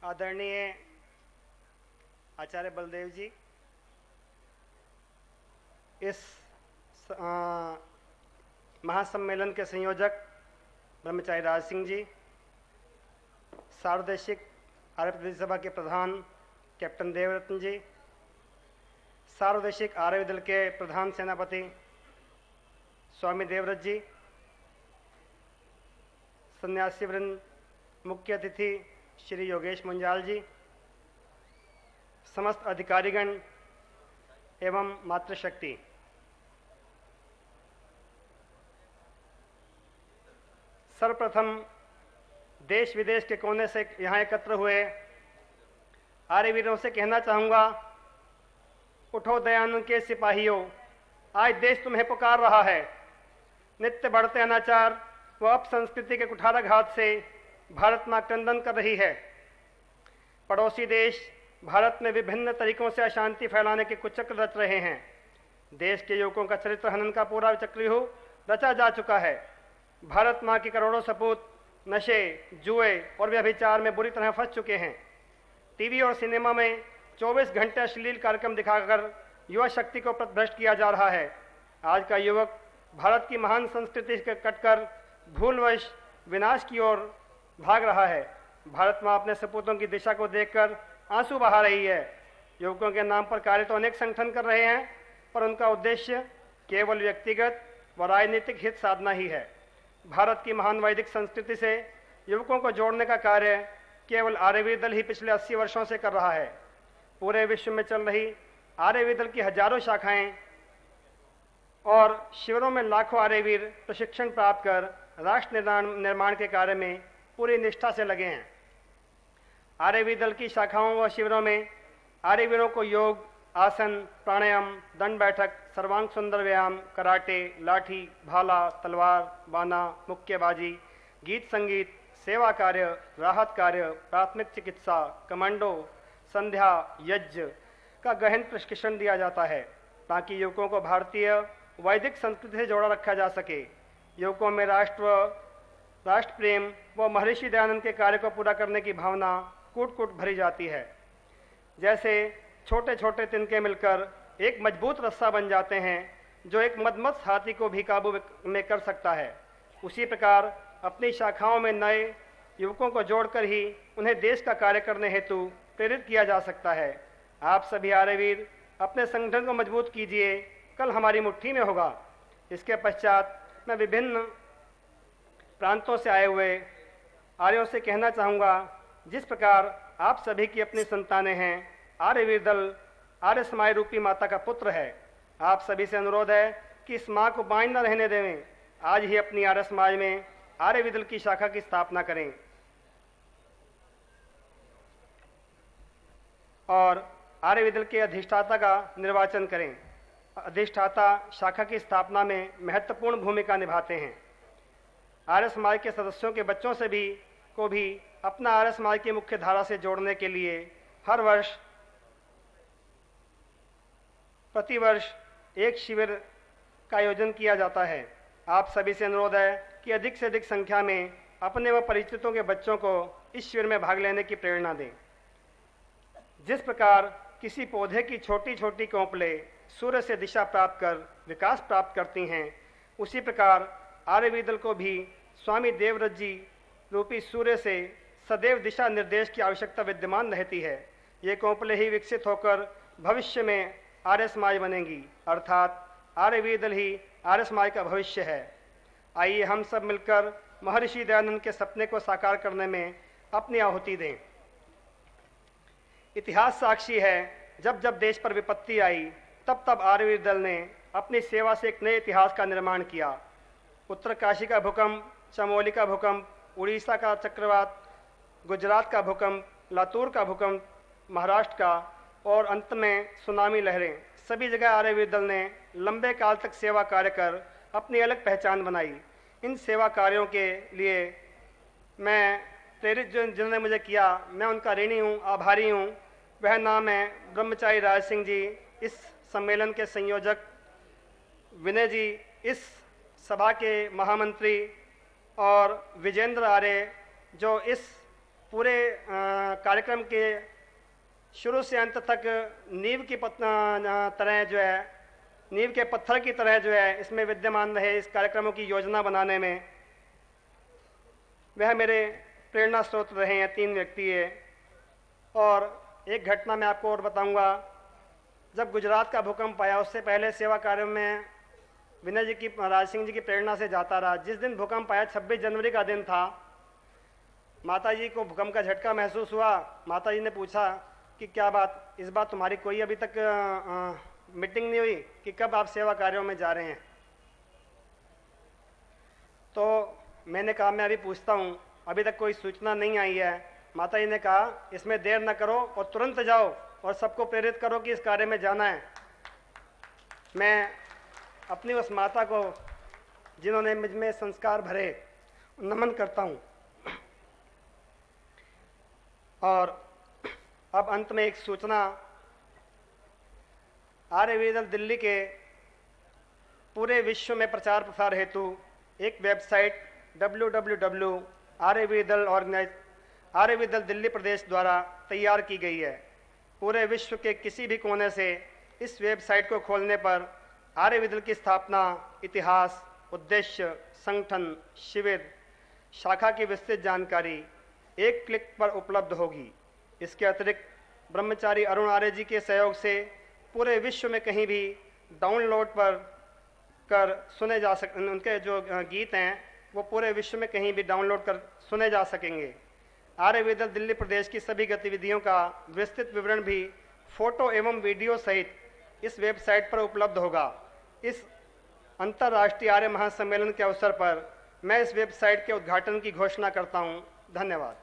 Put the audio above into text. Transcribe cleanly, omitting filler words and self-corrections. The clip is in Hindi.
आदरणीय आचार्य बलदेव जी, इस महासम्मेलन के संयोजक ब्रह्मचारी राज सिंह जी, सार्वदेशिक आर्य प्रतिनिधि सभा के प्रधान कैप्टन देवरत्न जी, सार्वदेशिक आर्य दल के प्रधान सेनापति स्वामी देवव्रत जी, सन्यासी वृंद, मुख्य अतिथि श्री योगेश मुंजाल जी, समस्त अधिकारीगण एवं मातृशक्ति, सर्वप्रथम देश विदेश के कोने से यहाँ एकत्र हुए आर्यवीरों से कहना चाहूँगा, उठो दयानंद के सिपाहियों, आज देश तुम्हें पुकार रहा है। नित्य बढ़ते अनाचार व अपसंस्कृति के कुठाराघात से भारत मां क्रंदन कर रही है। पड़ोसी देश भारत में विभिन्न तरीकों से अशांति फैलाने के कुचक्र रच रहे हैं। देश के युवकों का चरित्र हनन का पूरा चक्रव्यूह रचा जा चुका है। भारत मां के करोड़ों सपूत नशे, जुए और व्यभिचार में बुरी तरह फंस चुके हैं। टीवी और सिनेमा में 24 घंटे अश्लील कार्यक्रम दिखाकर युवा शक्ति को पथभ्रष्ट किया जा रहा है। आज का युवक भारत की महान संस्कृति से कटकर भूलवश विनाश की ओर भाग रहा है। भारत मां अपने सपूतों की दिशा को देखकर आंसू बहा रही है। युवकों के नाम पर कार्य तो अनेक संगठन कर रहे हैं, पर उनका उद्देश्य केवल व्यक्तिगत व राजनीतिक हित साधना ही है। भारत की महान वैदिक संस्कृति से युवकों को जोड़ने का कार्य केवल आर्यवीर दल ही पिछले 80 वर्षों से कर रहा है। पूरे विश्व में चल रही आर्यवीर दल की हजारों शाखाएं और शिविरों में लाखों आर्यवीर प्रशिक्षण प्राप्त कर राष्ट्र निर्माण के कार्य में पूरी निष्ठा से लगे हैं। आर्यवीर दल की शाखाओं व शिविरों में आर्यवीरों को योग, आसन, प्राणायाम, दंड बैठक, सर्वांग सुंदर व्यायाम, कराटे, लाठी, भाला, तलवार, बाना, मुक्केबाजी, गीत संगीत, सेवा कार्य, राहत कार्य, प्राथमिक चिकित्सा, कमांडो, संध्या, यज्ञ का गहन प्रशिक्षण दिया जाता है ताकि युवकों को भारतीय वैदिक संस्कृति से जोड़ा रखा जा सके। युवकों में राष्ट्र प्रेम व महर्षि दयानंद के कार्य को पूरा करने की भावना कूट कूट भरी जाती है। जैसे छोटे छोटे तिनके मिलकर एक मजबूत रस्सा बन जाते हैं जो एक मदमस्त हाथी को भी काबू में कर सकता है, उसी प्रकार अपनी शाखाओं में नए युवकों को जोड़कर ही उन्हें देश का कार्य करने हेतु प्रेरित किया जा सकता है। आप सभी आर्यवीर अपने संगठन को मजबूत कीजिए, कल हमारी मुट्ठी में होगा। इसके पश्चात मैं विभिन्न प्रांतों से आए हुए आर्यों से कहना चाहूँगा, जिस प्रकार आप सभी की अपनी संतानें हैं, आर्यवीर दल आर्य समाज रूपी माता का पुत्र है। आप सभी से अनुरोध है कि इस माँ को बांझ न रहने देवें। आज ही अपनी आर्य समाज में आर्यवीर दल की शाखा की स्थापना करें और आर्यवीर दल के अधिष्ठाता का निर्वाचन करें। अधिष्ठाता शाखा की स्थापना में महत्वपूर्ण भूमिका निभाते हैं। आर्य समाज के सदस्यों के बच्चों से भी अपना आर्य समाज की मुख्य धारा से जोड़ने के लिए हर वर्ष प्रतिवर्ष एक शिविर का आयोजन किया जाता है। आप सभी से अनुरोध है कि अधिक से अधिक संख्या में अपने व परिचितों के बच्चों को इस शिविर में भाग लेने की प्रेरणा दें। जिस प्रकार किसी पौधे की छोटी छोटी कोंपलें सूर्य से दिशा प्राप्त कर विकास प्राप्त करती हैं, उसी प्रकार आर्यवीर दल को भी स्वामी देवव्रत जी रूपी सूर्य से सदैव दिशा निर्देश की आवश्यकता विद्यमान रहती है। ये कोंपलें ही विकसित होकर भविष्य में आर्य समाज बनेंगी, अर्थात आर्यवीर दल ही आर्य समाज का भविष्य है। आइए हम सब मिलकर महर्षि दयानंद के सपने को साकार करने में अपनी आहुति दें। इतिहास साक्षी है, जब जब देश पर विपत्ति आई तब तब आर्यवीर दल ने अपनी सेवा से एक नए इतिहास का निर्माण किया। उत्तरकाशी का भूकंप, चमोली का भूकंप, उड़ीसा का चक्रवात, गुजरात का भूकंप, लातूर का भूकंप, महाराष्ट्र का और अंत में सुनामी लहरें, सभी जगह आर्यवीर दल ने लंबे काल तक सेवा कार्य कर अपनी अलग पहचान बनाई। इन सेवा कार्यों के लिए मैं प्रेरित जिन्होंने मुझे किया, मैं उनका ऋणी हूँ, आभारी हूँ। वह नाम है ब्रह्मचारी राज सिंह जी, इस सम्मेलन के संयोजक, विनय जी इस सभा के महामंत्री, और विजेंद्र आर्य जो इस पूरे कार्यक्रम के शुरू से अंत तक नींव की तरह जो है, नींव के पत्थर की तरह जो है इसमें विद्यमान रहे इस कार्यक्रमों की योजना बनाने में। वह मेरे प्रेरणा स्रोत रहे हैं, 3 व्यक्ति है। और एक घटना मैं आपको और बताऊंगा। जब गुजरात का भूकंप आया उससे पहले सेवा कार्यों में विनय जी की, राज सिंह जी की प्रेरणा से जाता रहा। जिस दिन भूकंप आया 26 जनवरी का दिन था। माता जी को भूकंप का झटका महसूस हुआ। माता जी ने पूछा कि क्या बात, इस बार तुम्हारी कोई अभी तक मीटिंग नहीं हुई कि कब आप सेवा कार्यों में जा रहे हैं? तो मैंने कहा मैं अभी पूछता हूँ, अभी तक कोई सूचना नहीं आई है। माता जी ने कहा इसमें देर न करो और तुरंत जाओ और सबको प्रेरित करो कि इस कार्य में जाना है। मैं अपनी उस माता को, जिन्होंने मुझ में संस्कार भरे, नमन करता हूँ। और अब अंत में एक सूचना। आर्यवेद दिल्ली के पूरे विश्व में प्रचार प्रसार हेतु एक वेबसाइट आर्यवेदल दिल्ली प्रदेश द्वारा तैयार की गई है। पूरे विश्व के किसी भी कोने से इस वेबसाइट को खोलने पर आर्यवेदल की स्थापना, इतिहास, उद्देश्य, संगठन, शिविर, शाखा की विस्तृत जानकारी एक क्लिक पर उपलब्ध होगी। इसके अतिरिक्त ब्रह्मचारी अरुण आर्य जी के सहयोग से पूरे विश्व में कहीं भी डाउनलोड कर सुने जा सक, उनके जो गीत हैं वो पूरे विश्व में कहीं भी डाउनलोड कर सुने जा सकेंगे। आर्यवेदल दिल्ली प्रदेश की सभी गतिविधियों का विस्तृत विवरण भी फोटो एवं वीडियो सहित इस वेबसाइट पर उपलब्ध होगा। इस अंतर्राष्ट्रीय आर्य महासम्मेलन के अवसर पर मैं इस वेबसाइट के उद्घाटन की घोषणा करता हूं। धन्यवाद।